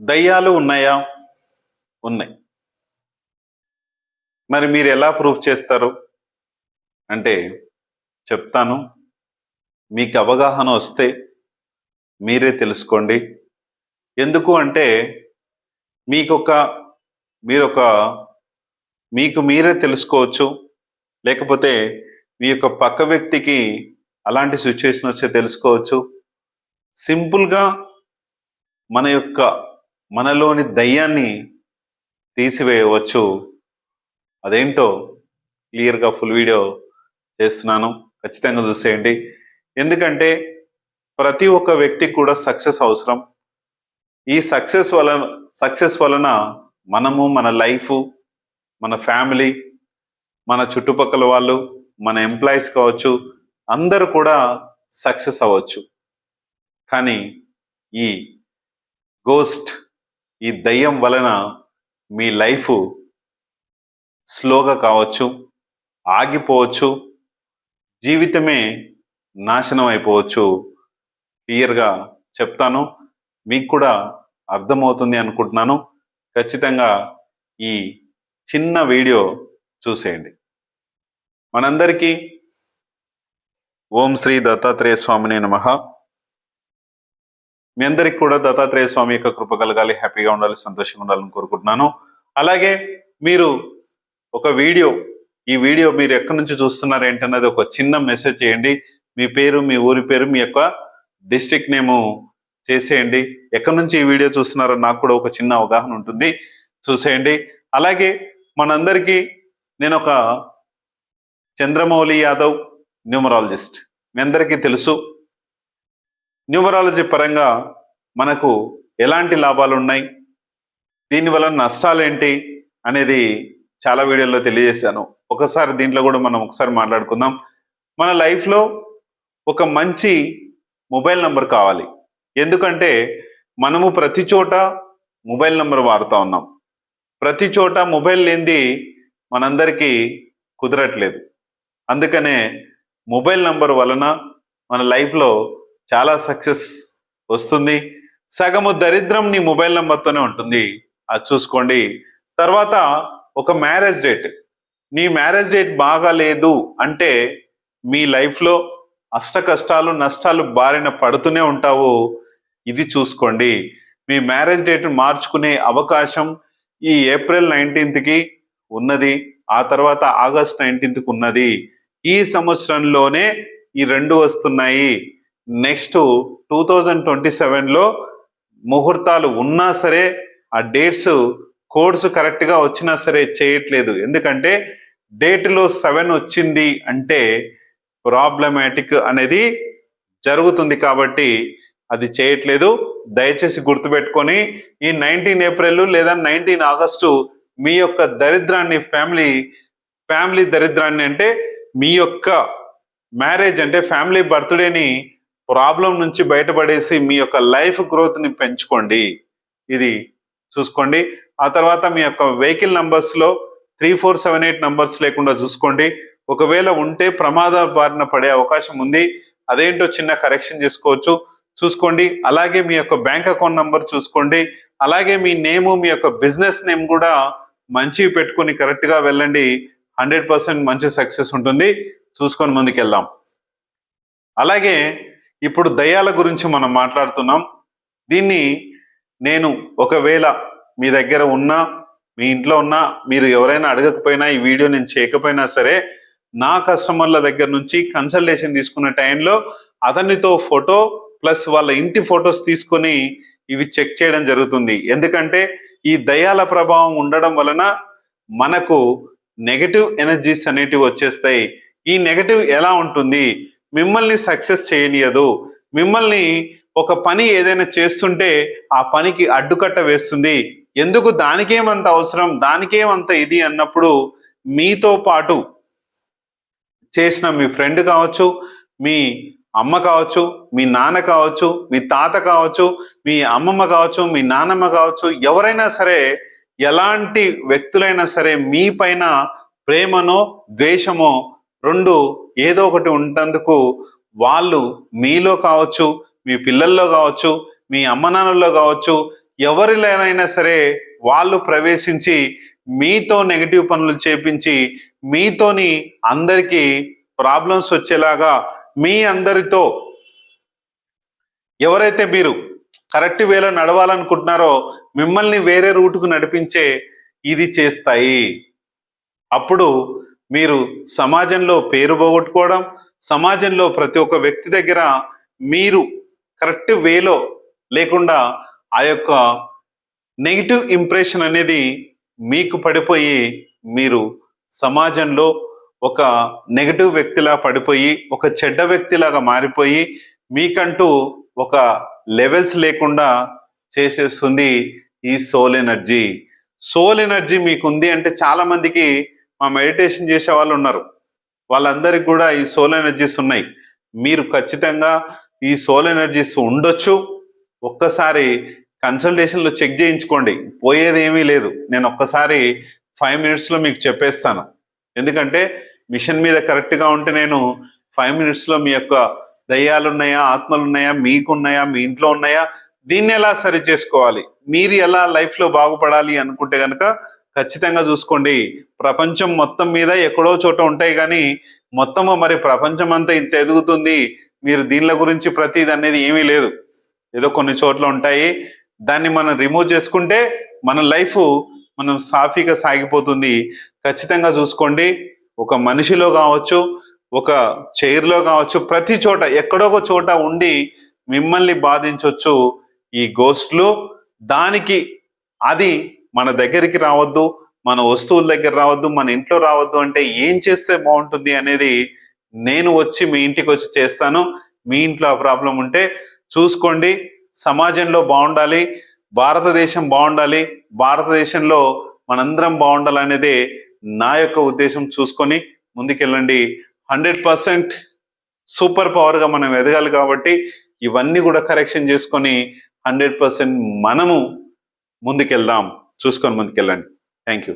దయ్యాలు ఉన్నాయా? ఉన్నాయి. మరి మీరు ఎలా ప్రూఫ్ చేస్తారు అంటే చెప్తాను. మీకు అవగాహన వస్తే మీరే తెలుసుకోండి. ఎందుకు అంటే మీకొక మీరొక మీకు మీరే తెలుసుకోవచ్చు. లేకపోతే మీ యొక్క పక్క వ్యక్తికి అలాంటి సిచ్యువేషన్ వచ్చే తెలుసుకోవచ్చు. సింపుల్గా మనలోని దయ్యాన్ని తీసివేయవచ్చు. అదేంటో క్లియర్గా ఫుల్ వీడియో చేస్తున్నాను, ఖచ్చితంగా చూసేయండి. ఎందుకంటే ప్రతి ఒక్క వ్యక్తికి కూడా సక్సెస్ అవసరం. ఈ సక్సెస్ వలన మనము, మన లైఫ్, మన ఫ్యామిలీ, మన చుట్టుపక్కల వాళ్ళు, మన ఎంప్లాయీస్ కావచ్చు, అందరూ కూడా సక్సెస్ అవ్వచ్చు. కానీ ఈ గోస్ట్, ఈ దయ్యం వలన మీ లైఫ్ స్లోగా కావచ్చు, ఆగిపోవచ్చు, జీవితమే నాశనం అయిపోవచ్చు. క్లియర్గా చెప్తాను, మీకు కూడా అర్థమవుతుంది అనుకుంటున్నాను. ఖచ్చితంగా ఈ చిన్న వీడియో చూసేయండి. మనందరికీ ఓం శ్రీ దత్తాత్రేయ స్వామిని నమః. మీ అందరికి కూడా దత్తాత్రేయ స్వామి యొక్క కృప కలగాలి, హ్యాపీగా ఉండాలి, సంతోషంగా ఉండాలని కోరుకుంటున్నాను. అలాగే మీరు ఒక ఈ వీడియో మీరు ఎక్కడి నుంచి చూస్తున్నారు ఏంటన్నది ఒక చిన్న మెసేజ్ చేయండి. మీ పేరు, మీ ఊరి పేరు, మీ యొక్క డిస్ట్రిక్ట్ నేము చేసేయండి. ఎక్కడి నుంచి ఈ వీడియో చూస్తున్నారో నాకు కూడా ఒక చిన్న అవగాహన ఉంటుంది, చూసేయండి. అలాగే మనందరికీ నేను ఒక చంద్రమౌళి యాదవ్ న్యూమరాలజిస్ట్, మీ అందరికీ తెలుసు. న్యూమరాలజీ పరంగా మనకు ఎలాంటి లాభాలు ఉన్నాయి, దీనివల్ల నష్టాలు ఏంటి అనేది చాలా వీడియోల్లో తెలియజేశాను. ఒకసారి దీంట్లో కూడా మనం ఒకసారి మాట్లాడుకుందాం. మన లైఫ్లో ఒక మంచి మొబైల్ నంబర్ కావాలి. ఎందుకంటే మనము ప్రతి చోట మొబైల్ నంబర్ వాడుతూ ఉన్నాం. ప్రతి చోట మొబైల్ లేనిది మనందరికీ కుదరట్లేదు. అందుకనే మొబైల్ నంబర్ వలన మన లైఫ్లో చాలా సక్సెస్ వస్తుంది. సగము దరిద్రం నీ మొబైల్ నంబర్తోనే ఉంటుంది, అది చూసుకోండి. తర్వాత ఒక మ్యారేజ్ డేట్, నీ మ్యారేజ్ డేట్ బాగా లేదు అంటే మీ లైఫ్లో అష్ట కష్టాలు, నష్టాలు బారిన పడుతూనే ఉంటావు, ఇది చూసుకోండి. మీ మ్యారేజ్ డేట్ మార్చుకునే అవకాశం ఈ ఏప్రిల్ 19కి ఉన్నది, ఆ తర్వాత ఆగస్ట్ 19కి ఉన్నది. ఈ సంవత్సరంలోనే ఈ రెండు వస్తున్నాయి. నెక్స్ట్ 2027లో ముహూర్తాలు ఉన్నా సరే ఆ డేట్స్ కోడ్స్ కరెక్ట్గా వచ్చినా సరే చేయట్లేదు. ఎందుకంటే డేట్లో 7 వచ్చింది అంటే ప్రాబ్లమాటిక్ అనేది జరుగుతుంది, కాబట్టి అది చేయట్లేదు. దయచేసి గుర్తుపెట్టుకొని ఈ 19 ఏప్రిల్ లేదా 19 ఆగస్టు మీ యొక్క దరిద్రాన్ని, ఫ్యామిలీ దరిద్రాన్ని, అంటే మీ యొక్క మ్యారేజ్ అంటే ఫ్యామిలీ బర్త్డేని ప్రాబ్లం నుంచి బయటపడేసి మీ యొక్క లైఫ్ గ్రోత్ని పెంచుకోండి, ఇది చూసుకోండి. ఆ తర్వాత మీ యొక్క వెహికల్ నంబర్స్లో 3478 నంబర్స్ లేకుండా చూసుకోండి. ఒకవేళ ఉంటే ప్రమాద బారిన పడే అవకాశం ఉంది, అదేంటో చిన్న కరెక్షన్ చేసుకోవచ్చు, చూసుకోండి. అలాగే మీ యొక్క బ్యాంక్ అకౌంట్ నంబర్ చూసుకోండి. అలాగే మీ నేము, మీ యొక్క బిజినెస్ నేమ్ కూడా మంచివి పెట్టుకొని కరెక్ట్గా వెళ్ళండి. 100% మంచి సక్సెస్ ఉంటుంది. చూసుకొని ముందుకెళ్దాం. అలాగే ఇప్పుడు దయ్యాల గురించి మనం మాట్లాడుతున్నాం. దీన్ని నేను ఒకవేళ మీ దగ్గర ఉన్నా, మీ ఇంట్లో ఉన్నా, మీరు ఎవరైనా అడగకపోయినా, ఈ వీడియో నేను చేయకపోయినా సరే, నా కస్టమర్ల దగ్గర నుంచి కన్సల్టేషన్ తీసుకున్న టైంలో అతనితో ఫోటో ప్లస్ వాళ్ళ ఇంటి ఫొటోస్ తీసుకొని ఇవి చెక్ చేయడం జరుగుతుంది. ఎందుకంటే ఈ దయ్యాల ప్రభావం ఉండడం వలన మనకు నెగటివ్ ఎనర్జీస్ అనేటివి వచ్చేస్తాయి. ఈ నెగటివ్ ఎలా ఉంటుంది, మిమ్మల్ని సక్సెస్ చేయనీయదు. మిమ్మల్ని ఒక పని ఏదైనా చేస్తుంటే ఆ పనికి అడ్డుకట్ట వేస్తుంది. ఎందుకు, దానికేమంత అవసరం, దానికేమంత ఇది అన్నప్పుడు మీతో పాటు చేసిన మీ ఫ్రెండ్ కావచ్చు, మీ అమ్మ కావచ్చు, మీ నాన్న కావచ్చు, మీ తాత కావచ్చు, మీ అమ్మమ్మ కావచ్చు, మీ నాన్నమ్మ కావచ్చు, ఎవరైనా సరే, ఎలాంటి వ్యక్తులైనా సరే మీ పైన ప్రేమనో ద్వేషమో రెండు ఏదో ఒకటి ఉంటందుకు వాళ్ళు మీలో కావచ్చు, మీ పిల్లల్లో కావచ్చు, మీ అమ్మ నాన్నల్లో కావచ్చు, ఎవరిలోనైనా సరే వాళ్ళు ప్రవేశించి మీతో నెగిటివ్ పనులు చేపించి మీతోని అందరికీ ప్రాబ్లమ్స్ వచ్చేలాగా మీ అందరితో ఎవరైతే మీరు కరెక్ట్ వేలో నడవాలనుకుంటున్నారో మిమ్మల్ని వేరే రూటుకు నడిపించే ఇది చేస్తాయి. అప్పుడు మీరు సమాజంలో పేరు పోగొట్టుకోవడం, సమాజంలో ప్రతి ఒక్క వ్యక్తి దగ్గర మీరు కరెక్ట్ వేలో లేకుండా ఆ యొక్క నెగిటివ్ ఇంప్రెషన్ అనేది మీకు పడిపోయి మీరు సమాజంలో ఒక నెగిటివ్ వ్యక్తిలా పడిపోయి ఒక చెడ్డ వ్యక్తిలాగా మారిపోయి మీకంటూ ఒక లెవెల్స్ లేకుండా చేసేస్తుంది ఈ సోల్ ఎనర్జీ. సోల్ ఎనర్జీ మీకు ఉంది అంటే చాలా మందికి మా మెడిటేషన్ చేసే వాళ్ళు ఉన్నారు, వాళ్ళందరికీ కూడా ఈ సోల్ ఎనర్జీస్ ఉన్నాయి. మీరు ఖచ్చితంగా ఈ సోల్ ఎనర్జీస్ ఉండొచ్చు. ఒక్కసారి కన్సల్టేషన్లో చెక్ చేయించుకోండి, పోయేది ఏమీ లేదు. నేను ఒక్కసారి 5 minutesలో మీకు చెప్పేస్తాను. ఎందుకంటే మిషన్ మీద కరెక్ట్గా ఉంటే నేను 5 minutesలో మీ యొక్క దయ్యాలు ఉన్నాయా, ఆత్మలు ఉన్నాయా, మీకున్నాయా, మీ ఇంట్లో ఉన్నాయా, దీన్ని ఎలా సరి చేసుకోవాలి, మీరు ఎలా లైఫ్లో బాగుపడాలి అనుకుంటే కనుక ఖచ్చితంగా చూసుకోండి. ప్రపంచం మొత్తం మీద ఎక్కడో చోట ఉంటాయి కానీ మొత్తము మరి ప్రపంచం అంతా ఇంత ఎదుగుతుంది, మీరు దీనిల గురించి ప్రతిది అనేది ఏమీ లేదు. ఏదో కొన్ని చోట్ల ఉంటాయి, దాన్ని మనం రిమూవ్ చేసుకుంటే మన లైఫ్ మనం సాఫీగా సాగిపోతుంది. ఖచ్చితంగా చూసుకోండి. ఒక మనిషిలో కావచ్చు, ఒక చైర్లో కావచ్చు, ప్రతి చోట ఎక్కడో ఒక చోట ఉండి మిమ్మల్ని బాధించవచ్చు ఈ గోస్ట్లు. దానికి అది మన దగ్గరికి రావద్దు, మన వస్తువుల దగ్గర రావద్దు, మన ఇంట్లో రావద్దు అంటే ఏం చేస్తే బాగుంటుంది అనేది నేను వచ్చి మీ ఇంటికి వచ్చి చేస్తాను. మీ ఇంట్లో ఆ ప్రాబ్లం ఉంటే చూసుకోండి. సమాజంలో బాగుండాలి, భారతదేశం బాగుండాలి, భారతదేశంలో మనందరం బాగుండాలనేదే నా యొక్క ఉద్దేశం. చూసుకొని ముందుకెళ్ళండి. 100% సూపర్ పవర్గా మనం ఎదగాలి కాబట్టి ఇవన్నీ కూడా కరెక్షన్ చేసుకొని 100% మనము ముందుకెళ్దాం. చూసుకొని ముందుకెళ్ళండి. Thank you.